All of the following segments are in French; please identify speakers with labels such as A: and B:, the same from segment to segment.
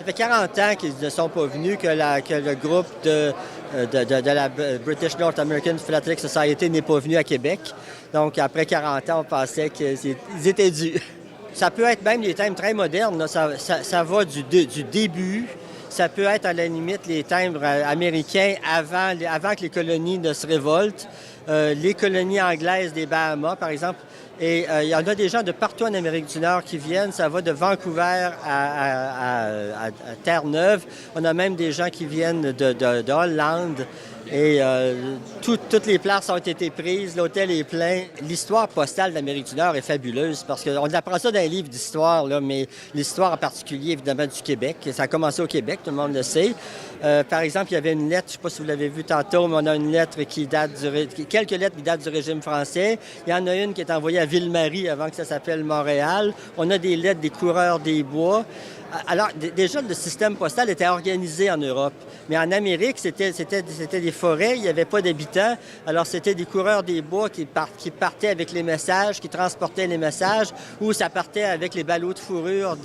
A: Ça fait 40 ans qu'ils ne sont pas venus, que le groupe de la British North American Philatelic Society n'est pas venu à Québec. Donc, après 40 ans, on pensait qu'ils étaient dus. Ça peut être même des thèmes très modernes. Là. Ça va du début. Ça peut être à la limite les timbres américains avant que les colonies ne se révoltent. Les colonies anglaises des Bahamas, par exemple. Et il y en a des gens de partout en Amérique du Nord qui viennent. Ça va de Vancouver à Terre-Neuve. On a même des gens qui viennent de Hollande. Et toutes les places ont été prises, l'hôtel est plein. L'histoire postale d'Amérique du Nord est fabuleuse parce qu'on apprend ça dans un livre d'histoire, là, mais l'histoire en particulier, évidemment, du Québec. Ça a commencé au Québec, tout le monde le sait. Par exemple, il y avait une lettre, je ne sais pas si vous l'avez vu tantôt, mais on a une lettre qui date quelques lettres qui datent du régime français. Il y en a une qui est envoyée à Ville-Marie avant que ça s'appelle Montréal. On a des lettres des coureurs des bois. Alors, déjà, le système postal était organisé en Europe. Mais en Amérique, c'était des forêts, il n'y avait pas d'habitants. Alors, c'était des coureurs des bois qui partaient avec les messages, qui transportaient les messages, ou ça partait avec les ballots de fourrure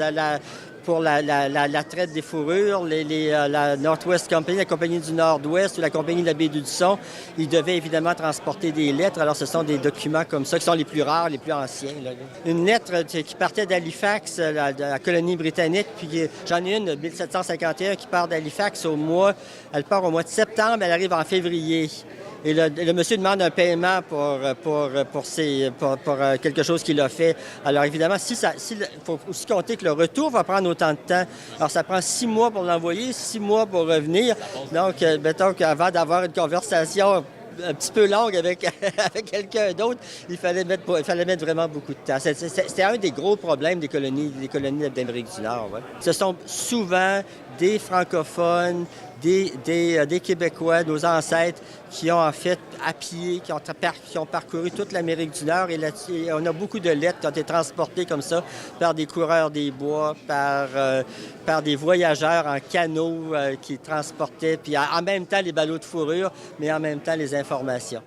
A: pour la traite des fourrures, la Northwest Company, la compagnie du Nord-Ouest ou la compagnie de la baie d'Hudson. Ils devaient évidemment transporter des lettres. Alors, ce sont des documents comme ça qui sont les plus rares, les plus anciens. Là. Une lettre qui partait d'Halifax, la colonie britannique, puis j'en ai une de 1751 qui part d'Halifax elle part au mois de septembre, elle arrive en février. Et le monsieur demande un paiement pour quelque chose qu'il a fait. Alors, évidemment, il faut aussi compter que le retour va prendre autant de temps. Alors, ça prend 6 mois pour l'envoyer, 6 mois pour revenir. Donc, mettons qu'avant d'avoir une conversation un petit peu longue avec quelqu'un d'autre, il fallait mettre vraiment beaucoup de temps. C'était un des gros problèmes des colonies d'Amérique du Nord. Ouais. Ce sont souvent des francophones, des Québécois, nos ancêtres, qui ont en fait à pied, qui ont parcouru toute l'Amérique du Nord. Et on a beaucoup de lettres qui ont été transportées comme ça par des coureurs des bois, par des voyageurs en canot qui transportaient, puis en même temps les ballots de fourrure, mais en même temps les informations.